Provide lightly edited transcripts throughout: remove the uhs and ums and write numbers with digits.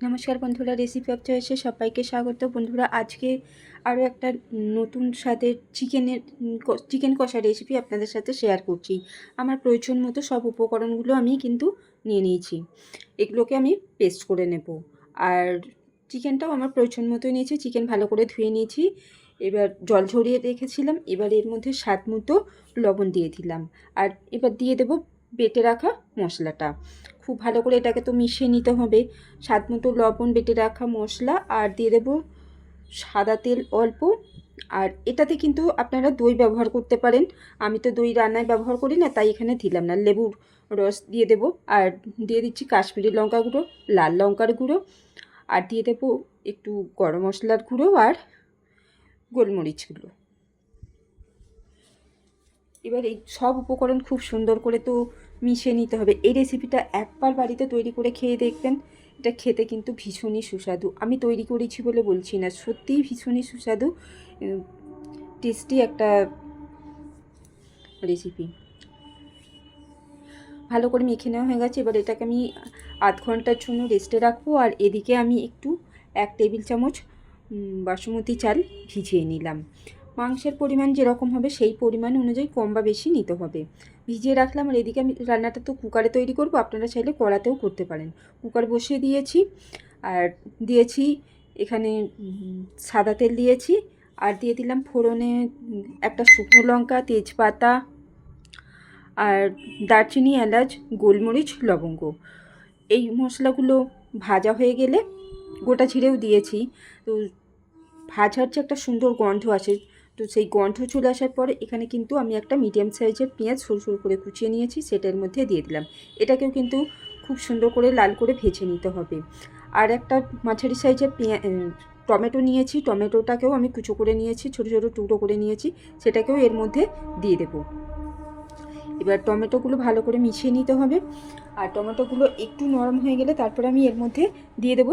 নমস্কার বন্ধুরা, recipe of চয়েসে সবাইকে স্বাগত। বন্ধুরা, আজকে আরও একটা নতুন স্বাদের চিকেন কষা রেসিপি আপনাদের সাথে শেয়ার করছি। আমার প্রয়োজন মতো সব উপকরণগুলো আমি কিন্তু নিয়ে নিয়েছি। এগুলোকে আমি পেস্ট করে নেব। আর চিকেনটাও আমার প্রয়োজন মতো নিয়েছি। চিকেন ভালো করে ধুয়ে নিয়েছি। এবার জল ঝরিয়ে রেখেছিলাম। এবার এর মধ্যে স্বাদ মতো লবণ দিয়ে দিলাম। আর এবার দিয়ে দেব বেটে রাখা মশলাটা। খুব ভালো করে এটাকে তো মিশিয়ে নিতে হবে। স্বাদ মতো লবণ, বেটে রাখা মশলা, আর দিয়ে দেবো সাদা তেল অল্প। আর এটাতে কিন্তু আপনারা দই ব্যবহার করতে পারেন। আমি তো দই রান্নায় ব্যবহার করি না, তাই এখানে দিলাম না। লেবুর রস দিয়ে দেবো। আর দিয়ে দিচ্ছি কাশ্মীরি লঙ্কা গুঁড়ো, লাল লঙ্কার গুঁড়ো, আর দিয়ে দেবো একটু গরম মশলার গুঁড়ো আর গোলমরিচ গুঁড়ো। এবার এই সব উপকরণ খুব সুন্দর করে তো মিশিয়ে নিতে হবে। এই রেসিপিটা একবার বাড়িতে তৈরি করে খেয়ে দেখবেন। এটা খেতে কিন্তু ভীষণই সুস্বাদু। আমি তৈরি করেছি বলে বলছি না, সত্যিই ভীষণই সুস্বাদু, টেস্টি একটা রেসিপি। ভালো করে মেখে নেওয়া হয়ে গেছে। এবার এটাকে আমি আধ ঘন্টার জন্য রেস্টে রাখবো। আর এদিকে আমি একটু 1 টেবিল চামচ বাসমতি চাল ভিজিয়ে নিলাম। মাংসের পরিমাণ যেরকম হবে সেই পরিমাণ অনুযায়ী কম বা বেশি নিতে হবে। ভিজিয়ে রাখলাম। আর এদিকে আমি রান্নাটা তো কুকারে তৈরি করব, আপনারা চাইলে কড়াতেও করতে পারেন। কুকার বসিয়ে দিয়েছি। আর দিয়েছি এখানে সাদা তেল দিয়েছি। আর দিয়ে দিলাম ফোড়নে একটা শুকনো লঙ্কা, তেজপাতা, আর দারচিনি, এলাচ, গোলমরিচ, লবঙ্গ। এই মশলাগুলো ভাজা হয়ে গেলে গোটা জিরেও দিয়েছি। তো ভাজার যে একটা সুন্দর গন্ধ আসে, তো সেই গন্ধ চলে আসার পরে এখানে কিন্তু আমি একটা মিডিয়াম সাইজের পেঁয়াজ সরু সরু করে কুচিয়ে নিয়েছি, সেটার মধ্যে দিয়ে দিলাম। এটাকেও কিন্তু খুব সুন্দর করে লাল করে ভেজে নিতে হবে। আর একটা মাঝারি সাইজের টমেটো নিয়েছি, টমেটোটাকেও আমি কুচো করে নিয়েছি, ছোটো ছোটো টুকরো করে নিয়েছি, সেটাকেও এর মধ্যে দিয়ে দেবো। এবার টমেটোগুলো ভালো করে মিশিয়ে নিতে হবে। আর টমেটোগুলো একটু নরম হয়ে গেলে তারপরে আমি এর মধ্যে দিয়ে দেবো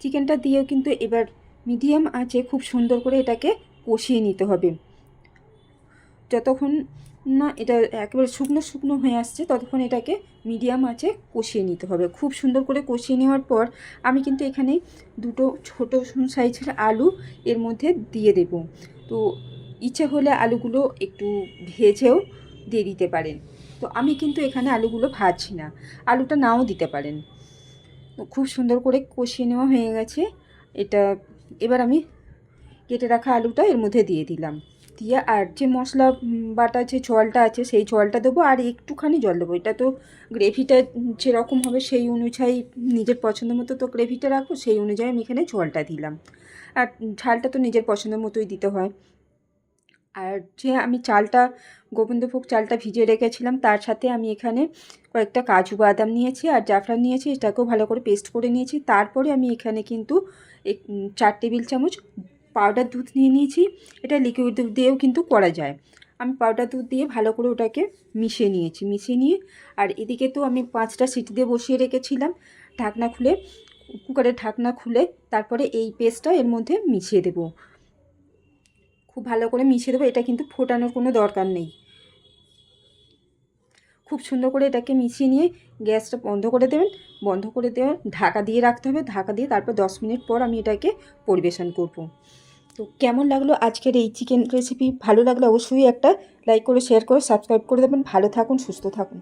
চিকেনটা দিয়েও কিন্তু এবার মিডিয়াম আঁচে খুব সুন্দর করে এটাকে কষিয়ে নিতে হবে। যতক্ষণ না এটা একেবারে শুকনো শুকনো হয়ে আসছে ততক্ষণ এটাকে মিডিয়াম আঁচে কষিয়ে নিতে হবে। খুব সুন্দর করে কষিয়ে নেওয়ার পর আমি কিন্তু এখানে দুটো ছোটো সাইজের আলু এর মধ্যে দিয়ে দেব। তো ইচ্ছে হলে আলুগুলো একটু ভেজেও দিয়ে দিতে পারেন। তো আমি কিন্তু এখানে আলুগুলো ভাজছি না, আলুটা নাও দিতে পারেন। খুব সুন্দর করে কষিয়ে নেওয়া হয়ে গেছে এটা। এবার আমি কেটে রাখা আলুটা এর মধ্যে দিয়ে দিলাম। দিয়ে আর যে মশলা বাটা যে জলটা আছে সেই জলটা দেবো, আর একটুখানি জল দেবো। এটা তো গ্রেভিটা যেরকম হবে সেই অনুযায়ী নিজের পছন্দ মতো তো গ্রেভিটা রাখবো, সেই অনুযায়ী আমি এখানে জলটা দিলাম। আর ঝালটা তো নিজের পছন্দ মতোই দিতে হয়। আর যে আমি গোবিন্দভোগ চালটা ভিজিয়ে রেখেছিলাম, তার সাথে আমি এখানে কয়েকটা কাজু বাদাম নিয়েছি আর জাফরান নিয়েছি, এটাকেও ভালো করে পেস্ট করে নিয়েছি। তারপরে আমি এখানে কিন্তু 4 টেবিল চামচ পাউডার দুধ নিয়ে নিয়েছি। এটা লিকুইড দুধ দিয়েও কিন্তু করা যায়। আমি পাউডার দুধ দিয়ে ভালো করে ওটাকে মিশিয়ে নিয়ে আর এদিকে তো আমি 5টা সিটি দিয়ে বসিয়ে রেখেছিলাম। কুকারের ঢাকনা খুলে তারপরে এই পেস্টটা এর মধ্যে মিশিয়ে দেবো। খুব ভালো করে মিশিয়ে দেবো। এটা কিন্তু ফোটানোর কোনো দরকার নেই। খুব সুন্দর করে এটাকে মিশিয়ে নিয়ে গ্যাসটা বন্ধ করে দেবেন। বন্ধ করে দেওয়ার ঢাকা দিয়ে রাখতে হবে। ঢাকা দিয়ে তারপর 10 মিনিট পর আমি এটাকে পরিবেশন করব। তো কেমন লাগলো আজকের এই চিকেন রেসিপি? ভালো লাগলে অবশ্যই একটা লাইক করে, শেয়ার করে, সাবস্ক্রাইব করে দেবেন। ভালো থাকুন, সুস্থ থাকুন।